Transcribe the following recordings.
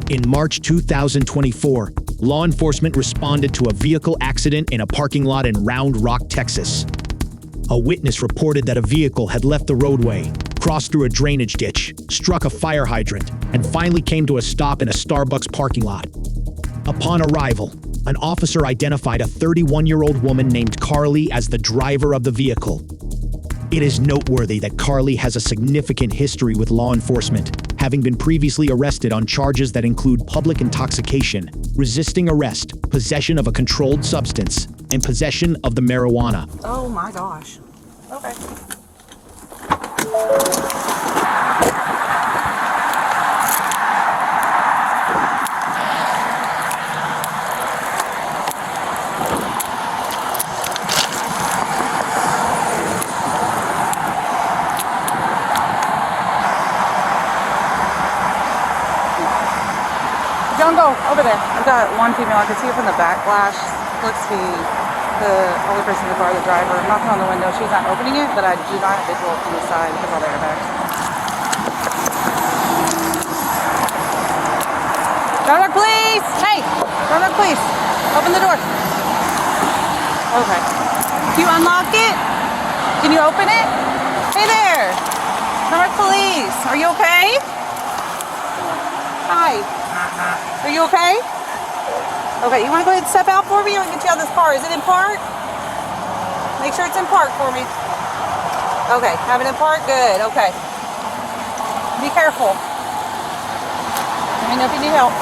In March 2024, law enforcement responded to a vehicle accident in a parking lot in Round Rock, Texas. A witness reported that a vehicle had left the roadway, crossed through a drainage ditch, struck a fire hydrant, and finally came to a stop in a Starbucks parking lot. Upon arrival, an officer identified a 31-year-old woman named Carly as the driver of the vehicle. It is noteworthy that Carly has a significant history with law enforcement, having been previously arrested on charges that include public intoxication, resisting arrest, possession of a controlled substance, and possession of the marijuana. Oh my gosh. Okay. Don't go over there. I've got one female. I can see her from the backlash. Looks to be the only person in the car, the driver. I'm knocking on the window. She's not opening it, but I do not have visual from the side because all the airbags. Driver, please! Hey! Driver, please! Open the door. Okay. Can you unlock it? Can you open it? Hey there! Driver, please! Are you okay? Hi. Are you okay? Okay, you want to go ahead and step out for me? I can get you out of this car. Is it in park? Make sure it's in park for me. Okay, have it in park? Good, okay. Be careful. Let me know if you need help.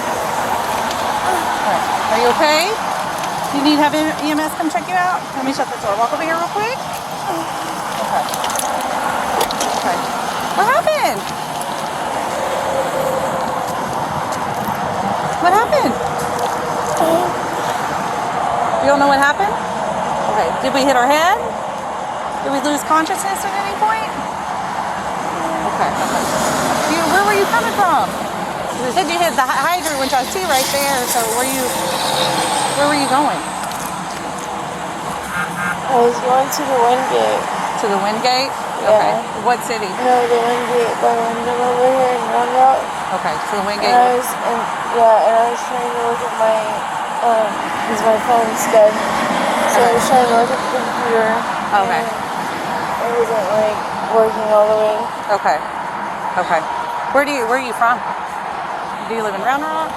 Right. Are you okay? Do you need to have EMS come check you out? Let me shut the door. Walk over here real quick. Okay. Okay. What happened? What happened? You don't know what happened? Okay. Did we hit our head? Did we lose consciousness at any point? Okay. Okay. Where were you coming from? You said you hit the hydrant, which I see right there. So where were you going? I was going to the wind gate. To the wind gate? Yeah. Okay. What city? No, the wind gate by Wyndham over here in Round Rock. Okay, so the wind gate. And I was trying to look at my, because my phone's dead. So I was trying to look at the computer. Okay. It wasn't like working all the way. Okay. Okay. Where are you from? Do you live in Round Rock?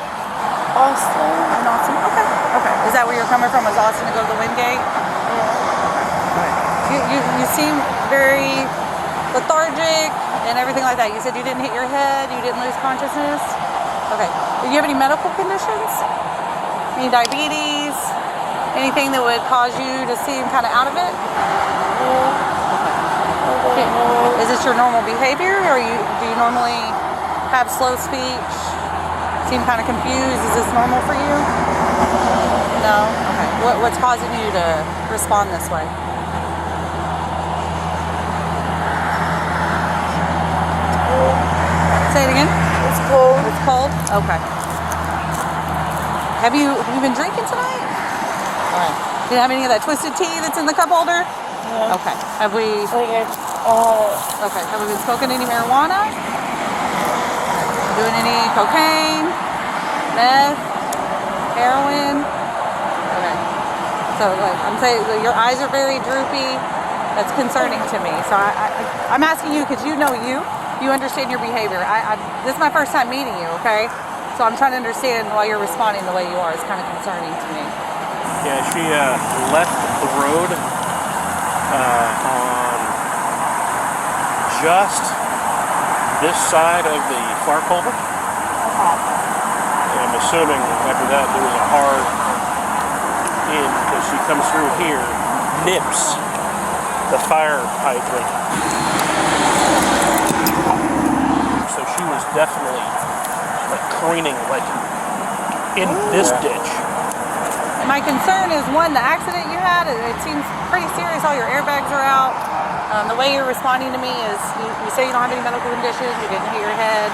Austin. In Austin? Okay. Okay. Is that where you're coming from? Was Austin to go to the wind gate? Yeah. You seem very lethargic and everything like that. You said you didn't hit your head, you didn't lose consciousness. Okay. Do you have any medical conditions? Any diabetes? Anything that would cause you to seem kind of out of it? Yeah. Okay. Is this your normal behavior, or do you normally have slow speech? Seem kind of confused? Is this normal for you? No? Okay. What's causing you to respond this way? Say it again? It's cold. It's cold? Okay. Have you been drinking tonight? All right. Do you have any of that twisted tea that's in the cup holder? Yeah. Okay. Have we... Okay. Have we been smoking any marijuana? Doing any cocaine? Meth? Heroin? Okay. So I'm saying your eyes are very droopy. That's concerning to me. So I'm asking you because you know you understand your behavior. This is my first time meeting you, okay? So I'm trying to understand why you're responding the way you are. It's kind of concerning to me. Yeah, she left the road on just this side of the far culvert. And I'm assuming after that there was a hard in because she comes through here, nips the fire hydrant. So she was definitely careening in this ditch. My concern is, one, the accident you had, it seems pretty serious. All your airbags are out. The way you're responding to me is you say you don't have any medical conditions, you didn't hit your head,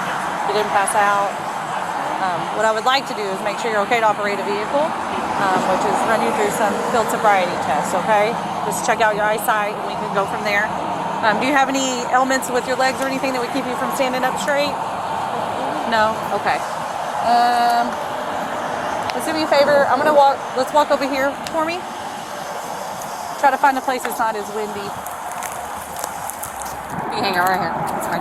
you didn't pass out. What I would like to do is make sure you're okay to operate a vehicle, which is run you through some field sobriety tests, okay? Just check out your eyesight and we can go from there. Do you have any ailments with your legs or anything that would keep you from standing up straight? No? Okay. Let's do me a favor. I'm gonna walk. Let's walk over here for me. Try to find a place that's not as windy. You hang out right here. That's fine.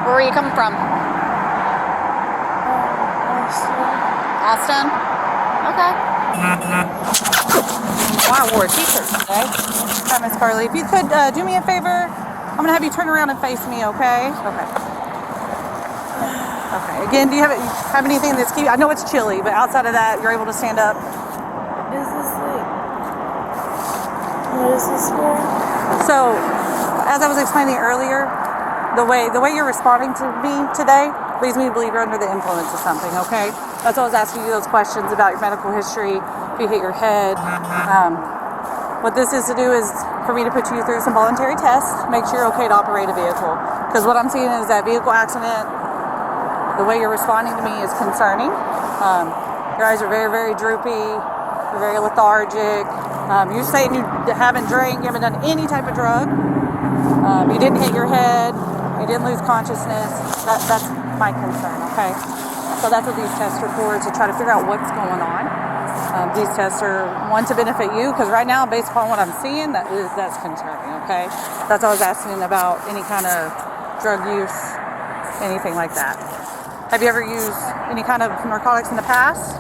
Where are you coming from? Austin. Okay. Wow, I wore a t-shirt today. Hi, Miss Carly. If you could do me a favor, I'm gonna have you turn around and face me, okay? Okay. Okay. Again, do you have anything that's keeping? I know it's chilly, but outside of that, you're able to stand up. Is this like, what is this for? So, as I was explaining earlier, the way you're responding to me today leads me to believe you're under the influence of something, okay? That's why I was asking you those questions about your medical history, if you hit your head. What this is to do is for me to put you through some voluntary tests, make sure you're okay to operate a vehicle. Because what I'm seeing is that vehicle accident, the way you're responding to me is concerning. Your eyes are very, very droopy. You're very lethargic. You're saying you haven't drank, you haven't done any type of drug. You didn't hit your head. You didn't lose consciousness. That's my concern, okay? So that's what these tests are for, to try to figure out what's going on. These tests are one to benefit you, because right now, based upon what I'm seeing, that's concerning, okay? That's what I was asking about, any kind of drug use, anything like that. Have you ever used any kind of narcotics in the past?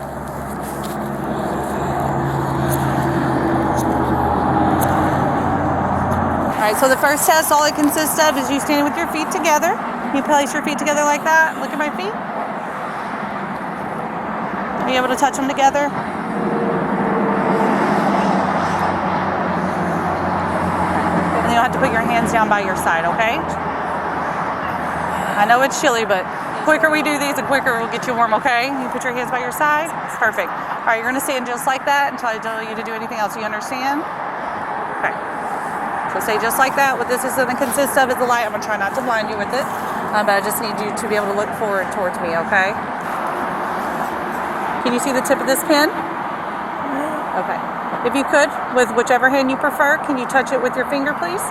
Alright, so the first test, all it consists of is you standing with your feet together. You place your feet together like that. Look at my feet. Are you able to touch them together? And you'll have to put your hands down by your side, okay? I know it's chilly, but the quicker we do these, the quicker we'll get you warm, okay? You put your hands by your side. Perfect. Alright, you're going to stand just like that until I tell you to do anything else. You understand? Okay. So stay just like that. What this is going to consist of is the light. I'm going to try not to blind you with it, but I just need you to be able to look forward towards me, okay? Can you see the tip of this pen? Okay. If you could, with whichever hand you prefer, can you touch it with your finger, please?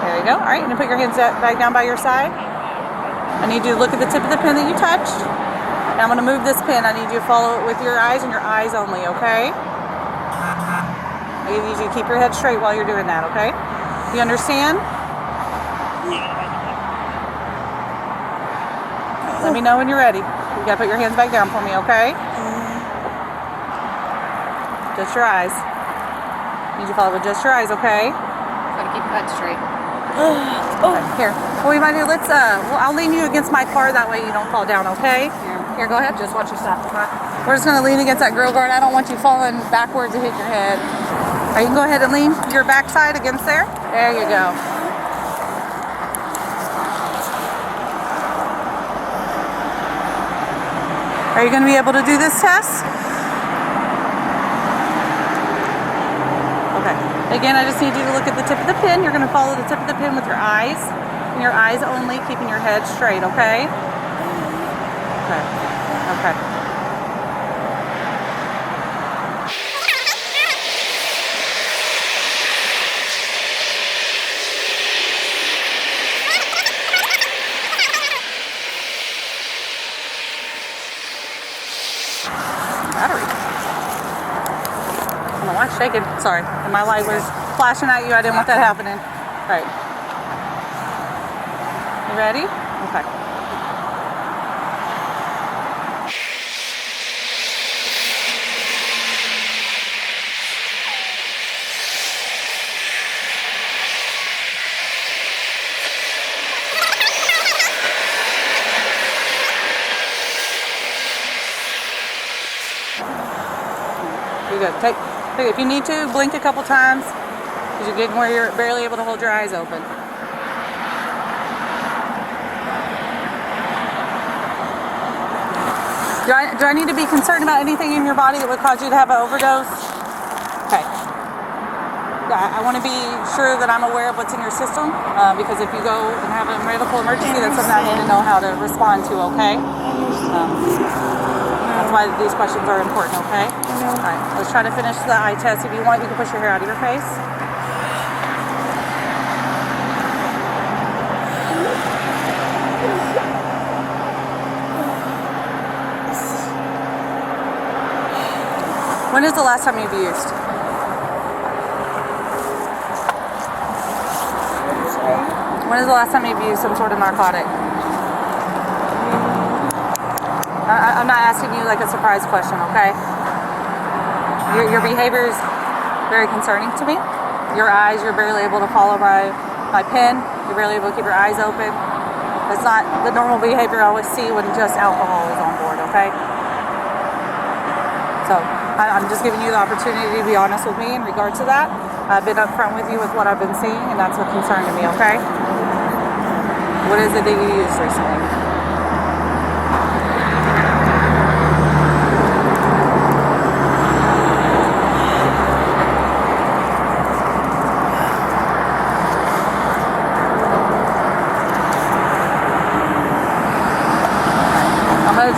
There you go. All right, and then put your hands back down by your side. I need you to look at the tip of the pen that you touched. Now I'm going to move this pen. I need you to follow it with your eyes and your eyes only, okay? I need you to keep your head straight while you're doing that, okay? You understand? Let me know when you're ready. You gotta put your hands back down for me, okay? Just your eyes. Need you to follow with just your eyes, okay? Gotta keep your head straight. Okay, here. What we might do, let's I'll lean you against my car, that way you don't fall down, okay? Here, go ahead. Just watch your step. We're just gonna lean against that grill guard. I don't want you falling backwards and hit your head. All right, you can go ahead and lean your backside against there. There you go. Are you going to be able to do this test? Okay. Again, I just need you to look at the tip of the pin. You're going to follow the tip of the pin with your eyes. And your eyes only, keeping your head straight, okay? Okay. Okay. Battery. I don't know why it's shaking. Sorry. And my light was flashing at you. I didn't want that happening. All right. You ready? Okay. You're good. Take, if you need to, blink a couple times, because you're getting where you're barely able to hold your eyes open. Do I need to be concerned about anything in your body that would cause you to have an overdose? Okay. I want to be sure that I'm aware of what's in your system, because if you go and have a medical emergency, that's something I need to know how to respond to, okay? That's why these questions are important, okay? All right, let's try to finish the eye test. If you want, you can push your hair out of your face. When is the last time you've used? When is the last time you've used some sort of narcotic? I'm not asking you like a surprise question, okay? Your behavior is very concerning to me. Your eyes, you're barely able to follow my pen. You're barely able to keep your eyes open. It's not the normal behavior I always see when just alcohol is on board, okay? So I'm just giving you the opportunity to be honest with me in regards to that. I've been upfront with you with what I've been seeing, and that's what concerned me, okay? What is it that you used recently?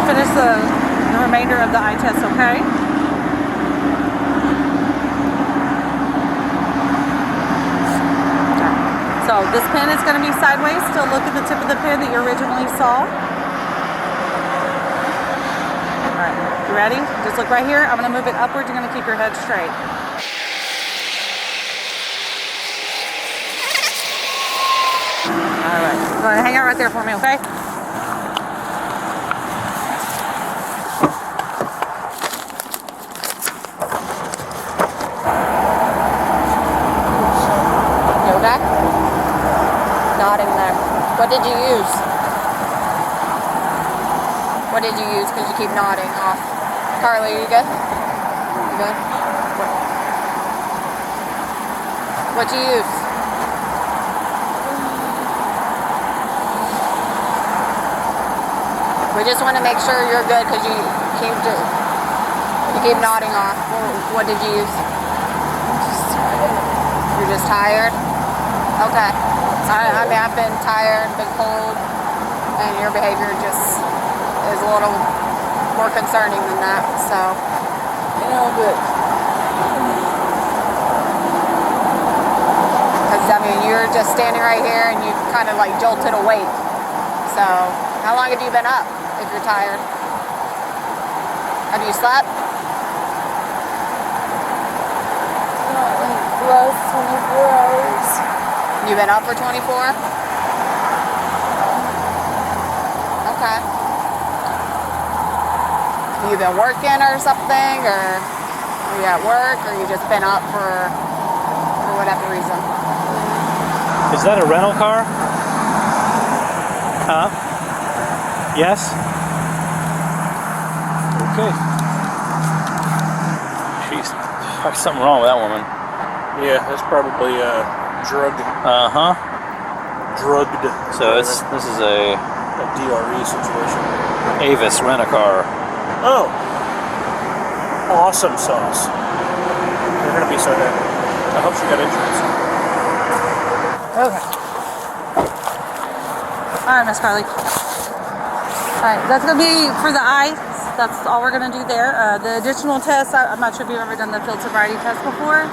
Finish the remainder of the eye test, okay? So this pen is going to be sideways. Still look at the tip of the pen that you originally saw. All right, you ready? Just look right here. I'm going to move it upward. You're going to keep your head straight. All right, go ahead and hang out right there for me, okay? Nodding there. What did you use? What did you use? Because you keep nodding off. Carly, you good? You good? What'd you use? We just want to make sure you're good because you keep nodding off. What did you use? You're just tired? Okay. I mean, I've been tired, been cold, and your behavior just is a little more concerning than that, so. You know, but Because, I mean, you're just standing right here and you kind of like jolted awake. So, how long have you been up if you're tired? Have you slept? not like the last 24 hours. You've been up for 24? Okay. Have you been working or something, or are you at work, or you just been up for whatever reason? Is that a rental car? Huh? Yes? Okay. Jeez, there's something wrong with that woman. Yeah, that's probably drugged. Drugged. So this is a DRE situation. Avis rent-a-car. Oh, awesome sauce. They're gonna be so happy. I hope she got insurance. Okay. All right, Miss Carly. All right, that's gonna be for the eyes. That's all we're gonna do there. The additional tests, I'm not sure if you've ever done the field sobriety test before.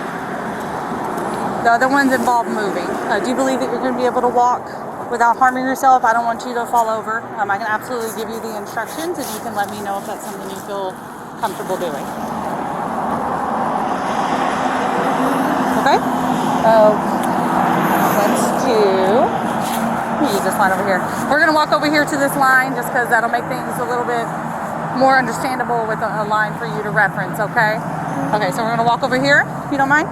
The other ones involve moving. Do you believe that you're going to be able to walk without harming yourself? I don't want you to fall over. I can absolutely give you the instructions, and you can let me know if that's something you feel comfortable doing. Okay? Let's do... Let me use this line over here. We're going to walk over here to this line just because that'll make things a little bit more understandable with a line for you to reference, okay? Okay, so we're going to walk over here, if you don't mind.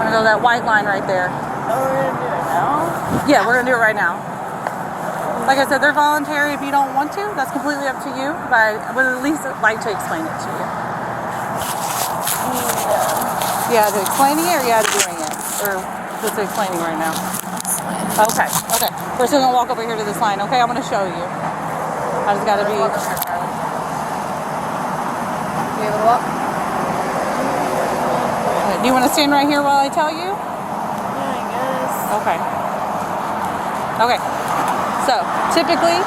I'm gonna go that white line right there. Oh, we're gonna do it now? Yeah, we're gonna do it right now. Like I said, they're voluntary if you don't want to. That's completely up to you, but I would at least like to explain it to you. Yeah, to explaining it or yeah, to doing it? Or just explaining right now? Okay, okay. First we're gonna walk over here to this line, okay? I'm gonna show you. I just gotta be... You able to walk? Do you want to stand right here while I tell you? Yeah, I guess. Okay. Okay. So, typically,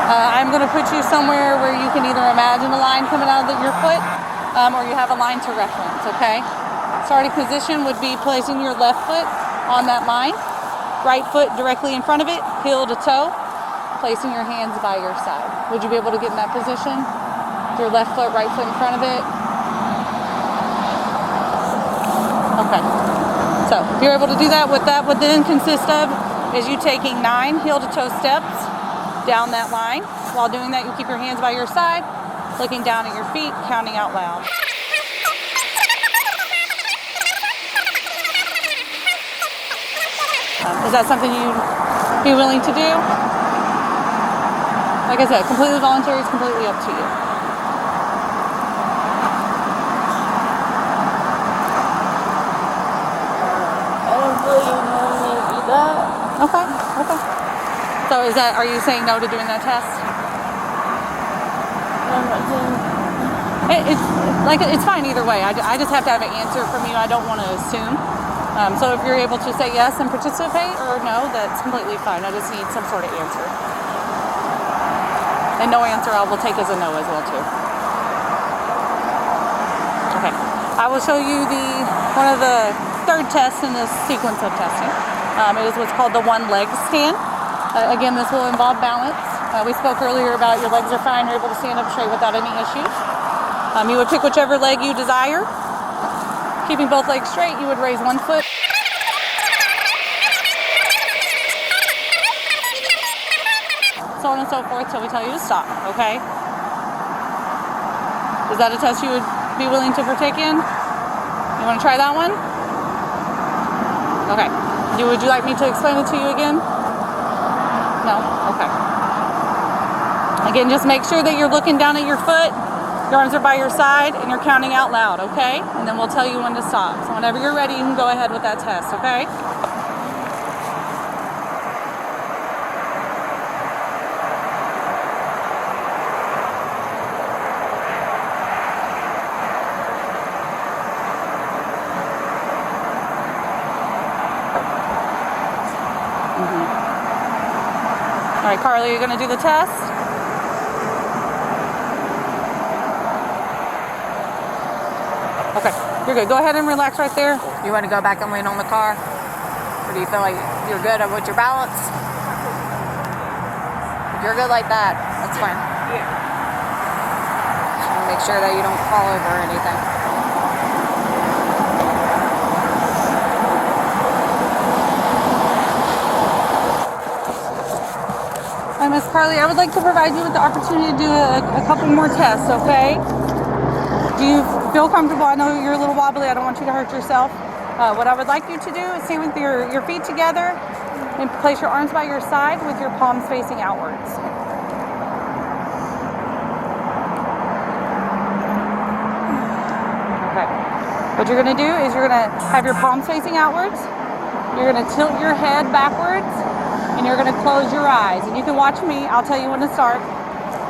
I'm going to put you somewhere where you can either imagine a line coming out of your foot, or you have a line to reference, okay? Starting position would be placing your left foot on that line, right foot directly in front of it, heel to toe, placing your hands by your side. Would you be able to get in that position? Your left foot, right foot in front of it. Okay. So if you're able to do that, what would then consist of is you taking 9 heel-to-toe steps down that line. While doing that, you keep your hands by your side, looking down at your feet, counting out loud. Is that something you'd be willing to do? Like I said, completely voluntary, it's completely up to you. I don't really normally do that. Okay. So are you saying no to doing that test? I'm not saying. It's fine either way. I just have to have an answer from you. I don't want to assume. So if you're able to say yes and participate, or no, that's completely fine. I just need some sort of answer. And no answer I will take as a no as well too. Okay. I will show you one of the third tests in this sequence of testing. It is what's called the one-leg stand. Again, this will involve balance. We spoke earlier about your legs are fine, you're able to stand up straight without any issues. You would pick whichever leg you desire. Keeping both legs straight, you would raise one foot. So on and so forth till we tell you to stop, okay? Is that a test you would be willing to partake in? You want to try that one? Okay. Would you like me to explain it to you again? No? Okay. Again, just make sure that you're looking down at your foot, your arms are by your side, and you're counting out loud, okay? And then we'll tell you when to stop. So whenever you're ready, you can go ahead with that test, okay? All right, Carly, you're going to do the test? Okay, you're good. Go ahead and relax right there. You want to go back and lean on the car? Or do you feel like you're good with your balance? If you're good like that, that's fine. Yeah. Make sure that you don't fall over or anything. Hi, Miss Carly. I would like to provide you with the opportunity to do a couple more tests, okay? Do you feel comfortable? I know you're a little wobbly. I don't want you to hurt yourself. What I would like you to do is stand with your feet together and place your arms by your side with your palms facing outwards. Okay. What you're going to do is you're going to have your palms facing outwards. You're going to tilt your head backwards and you're going to close your eyes. And you can watch me. I'll tell you when to start.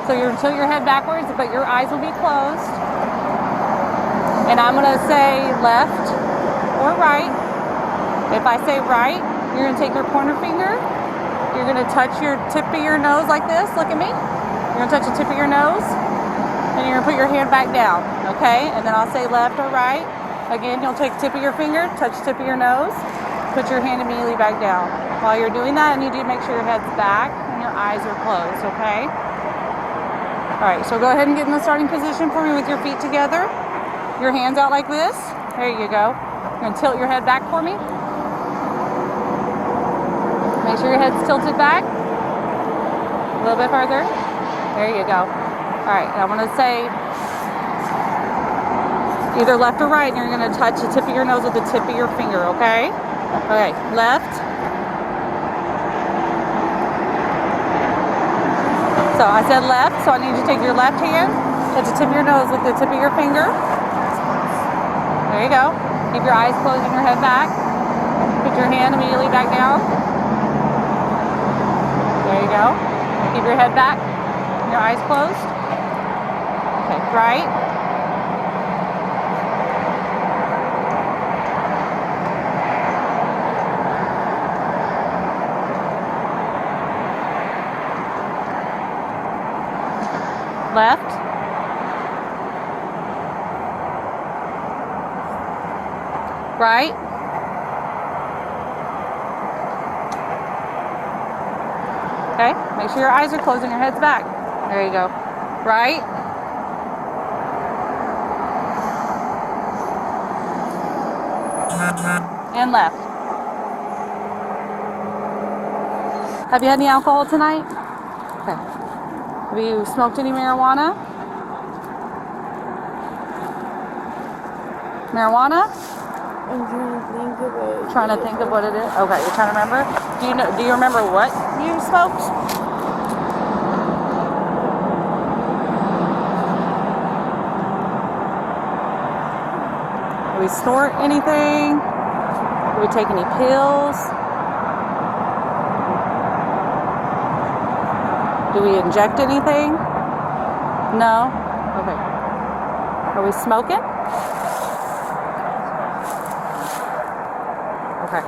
So you're going to tilt your head backwards, but your eyes will be closed. And I'm going to say left or right. If I say right, you're going to take your pointer finger. You're going to touch your tip of your nose like this. Look at me. You're going to touch the tip of your nose. And you're going to put your hand back down. Okay? And then I'll say left or right. Again, you'll take the tip of your finger, touch the tip of your nose, put your hand immediately back down. While you're doing that, I need you to make sure your head's back and your eyes are closed. Okay? All right. So go ahead and get in the starting position for me with your feet together. Your hands out like this. There you go. You're going to tilt your head back for me. Make sure your head's tilted back. A little bit farther. There you go. All right. I'm going to say either left or right, and you're going to touch the tip of your nose with the tip of your finger, okay? Okay. Left. So I said left, so I need you to take your left hand, touch the tip of your nose with the tip of your finger. There you go. Keep your eyes closed and your head back. Put your hand immediately back down. There you go. Keep your head back and your eyes closed. Okay, right. Left. Right. Okay, make sure your eyes are closed and your head's back. There you go. Right. And left. Have you had any alcohol tonight? Okay. Have you smoked any marijuana? Marijuana? I'm trying to think of it. Trying to think of what it is. Okay, you're trying to remember. Do you remember what you smoked? Do we snort anything? Do we take any pills? Do we inject anything? No? Okay. Are we smoking? Okay.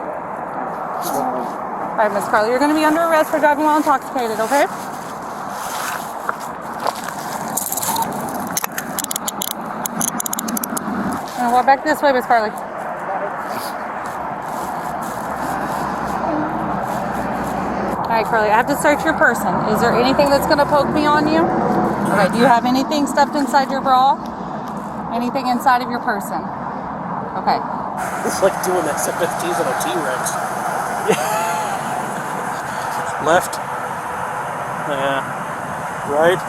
All right, Miss Carly, you're going to be under arrest for driving while intoxicated, okay? And walk back this way, Miss Carly. All right, Carly, I have to search your person. Is there anything that's going to poke me on you? Okay, do you have anything stuffed inside your bra? Anything inside of your person? Okay. It's like doing SFTs on a T-Rex. Left. Yeah. Right.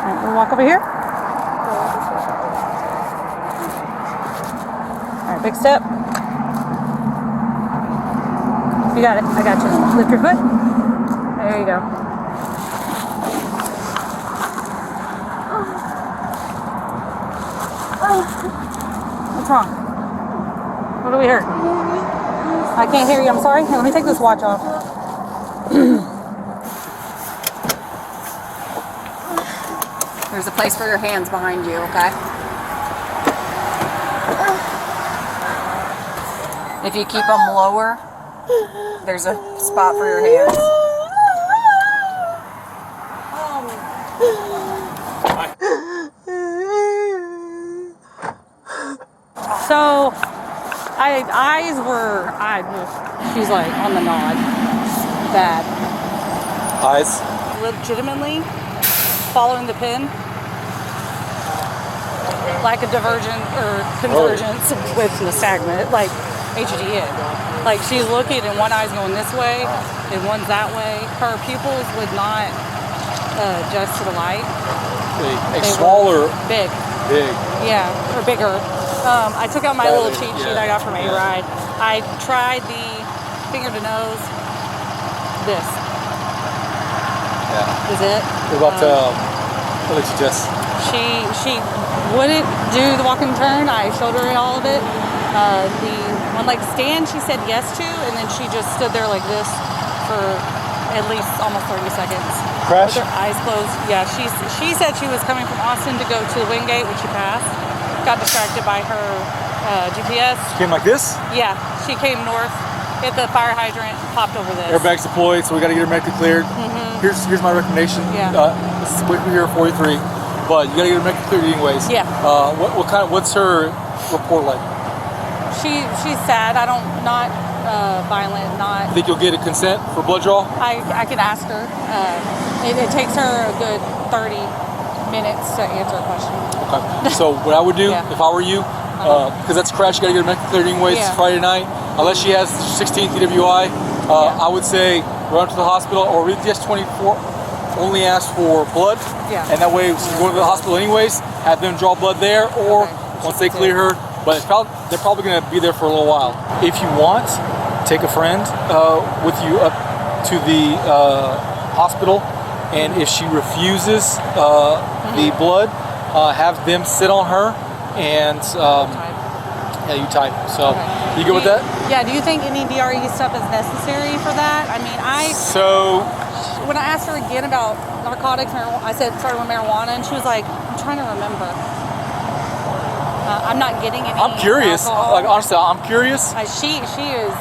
All right, we'll walk over here. All right, big step. You got it. I got you. Lift your foot. There you go. What's wrong? What do we hear? I can't hear you. I'm sorry. Here, let me take this watch off. There's a place for your hands behind you, okay? If you keep them lower, there's a spot for your hands. So, she's like on the nod. Bad. Eyes. Legitimately following the pin. Like a divergent or convergence with nystagmus, like HDN. Like she's looking and one eye's going this way and one's that way. Her pupils would not adjust to the light. Big. They Smaller. Big. Big. Yeah, or bigger. I took out my little cheat sheet I got from A-Ride. I tried the finger to nose. This. Yeah. Is it? What about what did you just? She wouldn't do the walk and turn. I showed her all of it. The one leg stand she said yes to, and then she just stood there like this for at least almost 30 seconds. Crash? With her eyes closed. Yeah, she said she was coming from Austin to go to Wingate, which she passed. Got distracted by her GPS. Came like this? Yeah, she came north, hit the fire hydrant, popped over this. Airbags deployed, so we got to get her medically cleared. Here's my recommendation. Yeah. We're here at 43, but you got to get her medically cleared anyways. Yeah. What's her report like? She's sad. Not violent. Not. Think you'll get a consent for blood draw? I can ask her. It takes her a good 30 minutes to answer a question. Okay. So what I would do if I were you, because that's a crash, you got to get her medically cleared anyways. Yeah. It's Friday night. Unless she has 16th DWI, I would say run to the hospital or read the S24. Only ask for blood. Yeah. And that way, she's going to the hospital anyways. Have them draw blood there, or once they clear her. But they're probably going to be there for a little while. If you want, take a friend with you up to the hospital, and if she refuses the blood, have them sit on her and you type. So you good with that? Yeah. Do you think any DRE stuff is necessary for that? I mean, when I asked her again about narcotics, I started with marijuana, and she was like, "I'm trying to remember. I'm not getting any." I'm curious. alcohol. Like honestly, I'm curious. She is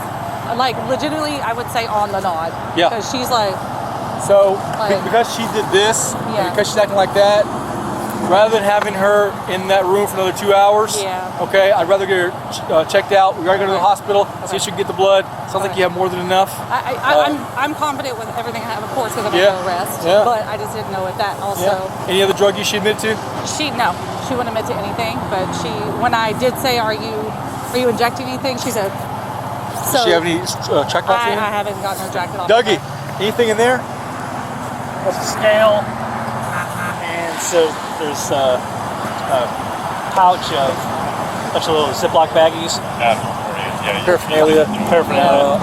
like legitimately, I would say on the nod. Yeah. Because she's like. So Like- because she did this, Yeah. because she's acting like that, rather than having her in that room for another 2 hours, okay, I'd rather get her checked out. We gotta go to the hospital, see if she can get the blood. Sounds like you have more than enough. I'm confident with everything I have, of course, because I'm under arrest. Yeah. But I just didn't know if that also. Any other drug you should admit to? She she wouldn't admit to anything, but when I did say, are you injecting anything? She said, so. Does she have any check box I in? haven't gotten her jacket off. Dougie, anything in there? That's a scale. And so there's a pouch of a bunch of little Ziploc baggies. Paraphernalia.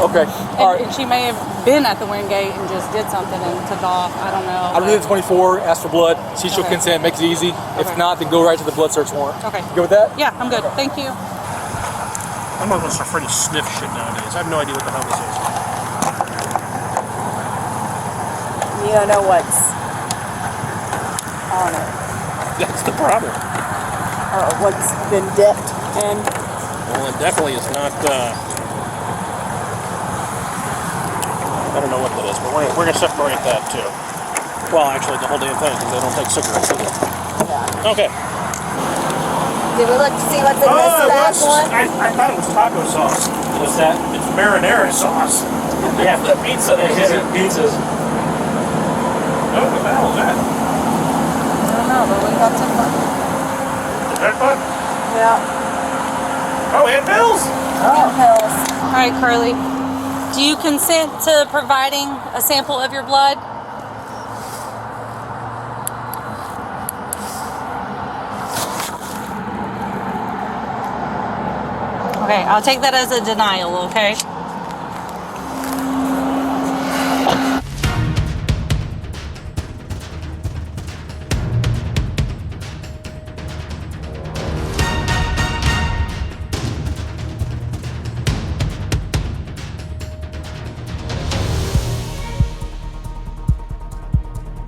Okay. All right. And she may have been at the Wingate and just did something and took off. I don't know. I'd read the 24, ask for blood, see she'll Okay. consent, makes it easy. If Okay. not, then go right to the blood search warrant. Okay. You good with that? Yeah, I'm good. Thank you. I'm almost afraid to sniff shit nowadays. I have no idea what the hell this is. You don't know what's on it. That's the problem. Or what's been dipped in. Well, it definitely is not. I don't know what that is, but we're going to separate that too. Well, actually, the whole damn thing, because they don't take cigarettes, do they? Yeah. Okay. Did we look to see what's in this back one? I thought it was taco sauce. What's that? It's marinara sauce. Yeah, the pizza. Pizzas. Oh, what the hell is that? I don't know, but we got some fun. The red bud? Yeah. Oh, and pills. Pills. All right, Carly. Do you consent to providing a sample of your blood? Okay, I'll take that as a denial, okay?